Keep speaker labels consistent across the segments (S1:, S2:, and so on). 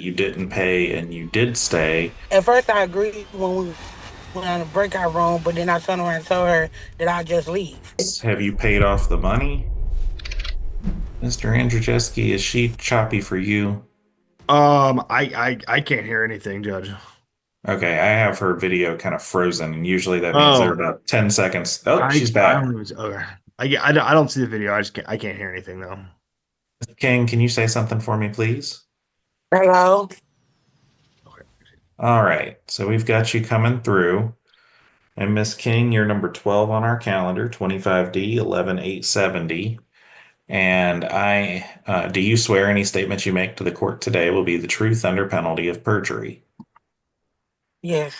S1: you didn't pay and you did stay.
S2: At first, I agreed when we went on the breakout room, but then I turned around and told her that I'd just leave.
S1: Have you paid off the money? Mr. Andrzejewski, is she choppy for you?
S3: I can't hear anything, Judge.
S1: Okay, I have her video kind of frozen, and usually that means they're
S3: Oh,
S1: about 10 seconds. Oh, she's
S3: I
S1: back.
S3: don't even. Okay. I don't see the video. I can't hear anything though.
S1: King, can you say something for me, please?
S2: Hello?
S3: Okay.
S1: All right, so we've got you coming through. And Miss King, you're number 12 on our calendar, 25D 11870. And do you swear any statements you make to the court today will be the truth under penalty of perjury?
S2: Yes.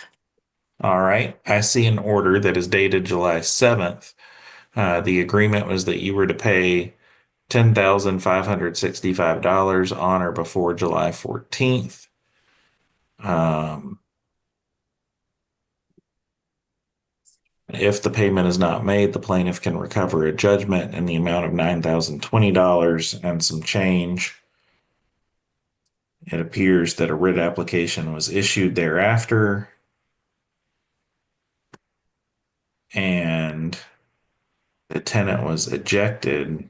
S1: All right. I see an order that is dated July 7th. The agreement was that you were to pay $10,565 on or before July 14th. Um, if the payment is not made, the plaintiff can recover a judgment in the amount of $9,020 and some change. It appears that a writ application was issued thereafter, and the tenant was ejected.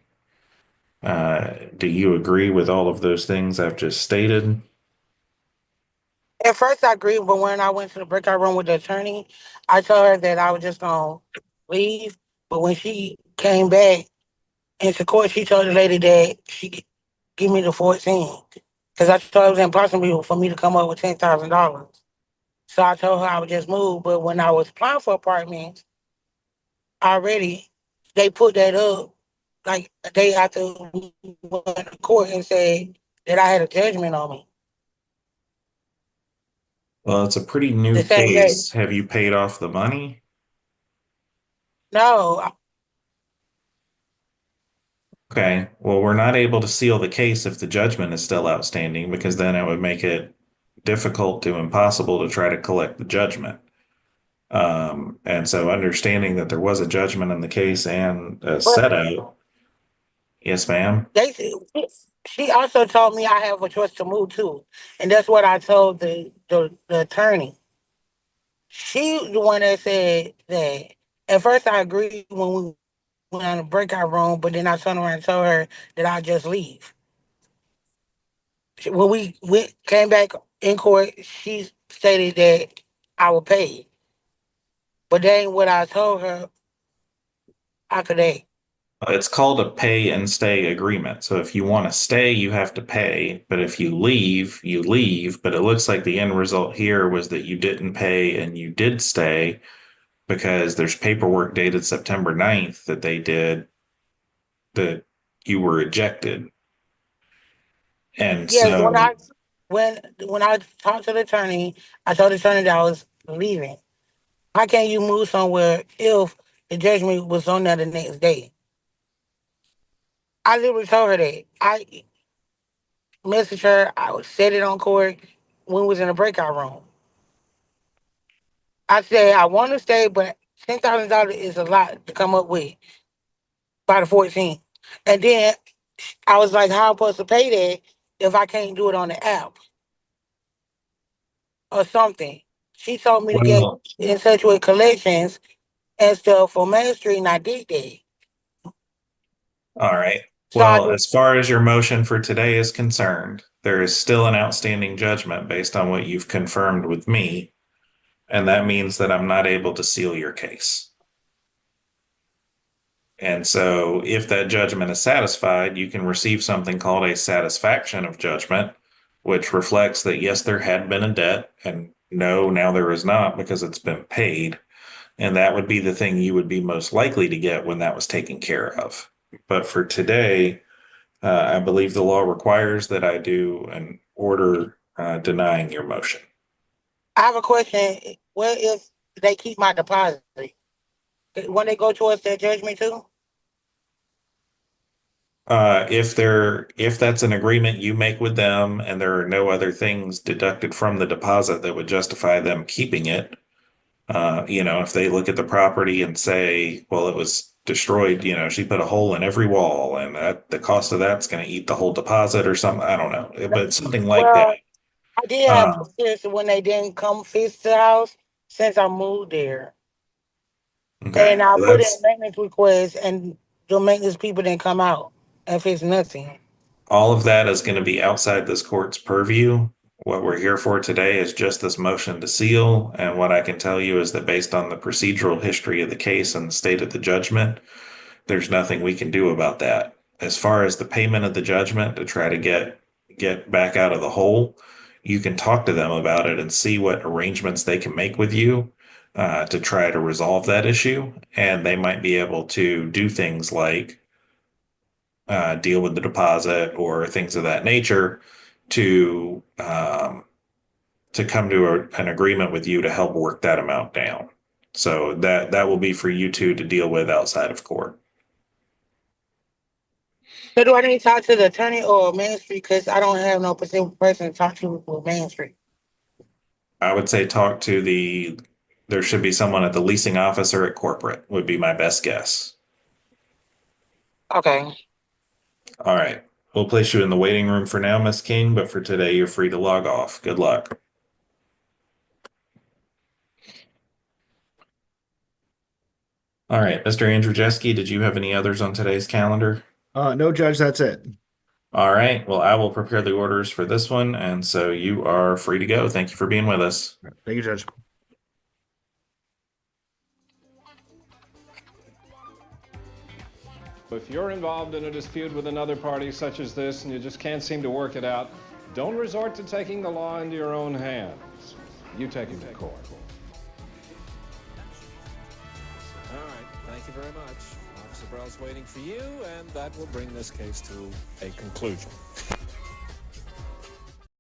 S1: Do you agree with all of those things I've just stated?
S2: At first, I agreed, but when I went to the breakout room with the attorney, I told her that I was just going to leave. But when she came back into court, she told the lady that she could give me the 14. Because I told her it was impossible for me to come up with $10,000. So I told her I would just move. But when I was applying for apartments, already they put that up like a day after we went to court and said that I had a judgment on me
S1: Well, it's a pretty new
S2: the same day.
S1: case. Have you paid off the money?
S2: No,
S1: Okay. Well, we're not able to seal the case if the judgment is still outstanding because then it would make it difficult to impossible to try to collect the judgment. And so understanding that there was a judgment in the case and a
S2: but
S1: set out, yes, ma'am.
S2: they she also told me I have a choice to move too, and that's what I told the attorney. She the one that said that. At first, I agreed when we went on the breakout room, but then I turned around and told her that I'd just leave. When we came back in court, she stated that I would pay, but that ain't what I told her after that.
S1: It's called a pay and stay agreement. So if you want to stay, you have to pay. But if you leave, you leave. But it looks like the end result here was that you didn't pay and you did stay because there's paperwork dated September 9th that they did that you were ejected. And
S2: Yes,
S1: so,
S2: when I talked to the attorney, I told the attorney that I was leaving. How can you move somewhere if the judgment was on there the next day? I literally told her that. I messaged her. I said it on court when we was in the breakout room. I said I want to stay, but $10,000 is a lot to come up with by the 14th. And then I was like, how am I supposed to pay that if I can't do it on the app or something? She told me to get
S1: well,
S2: in touch with collections and stuff for Main Street, and I did that.
S1: all right.
S2: So I
S1: Well,
S2: just,
S1: as far as your motion for today is concerned, there is still an outstanding judgment based on what you've confirmed with me. And that means that I'm not able to seal your case. And so, if that judgment is satisfied, you can receive something called a satisfaction of judgment, which reflects that yes, there had been a debt, and no, now there is not because it's been paid. And that would be the thing you would be most likely to get when that was taken care of. But for today, I believe the law requires that I do an order denying your motion.
S2: I have a question. What if they keep my deposit? When they go towards their judgment too?
S1: If that's an agreement you make with them and there are no other things deducted from the deposit that would justify them keeping it, if they look at the property and say, well, it was destroyed, she put a hole in every wall and that the cost of that's going to eat the whole deposit or something. I don't know, but something like
S2: Well,
S1: that.
S2: I did have
S1: Uh,
S2: experience when they didn't come fix the house since I moved there. And
S1: okay,
S2: I
S1: well,
S2: put in
S1: that's
S2: maintenance requests and the maintenance people didn't come out and fix nothing.
S1: all of that is going to be outside this court's purview. What we're here for today is just this motion to seal. And what I can tell you is that based on the procedural history of the case and the state of the judgment, there's nothing we can do about that. As far as the payment of the judgment to try to get back out of the hole, you can talk to them about it and see what arrangements they can make with you to try to resolve that issue. And they might be able to do things like deal with the deposit or things of that nature to come to an agreement with you to help work that amount down. So that will be for you two to deal with outside of court.
S2: So do I need to talk to the attorney or Main Street? Because I don't have no specific person to talk to for Main Street.
S1: I would say talk to there should be someone at the leasing officer at corporate would be my best guess.
S2: Okay.
S1: All right. We'll place you in the waiting room for now, Miss King, but for today, you're free to log off. Good luck. All right. Mr. Andrzejewski, did you have any others on today's calendar?
S3: No, Judge, that's it.
S1: All right. Well, I will prepare the orders for this one. And so you are free to go. Thank you for being with us.
S3: Thank you, Judge.
S4: If you're involved in a dispute with another party such as this and you just can't seem to work it out, don't resort to taking the law into your own hands. You take it to court.
S5: All right, thank you very much. Officer Burrell's waiting for you, and that will bring this case to a conclusion.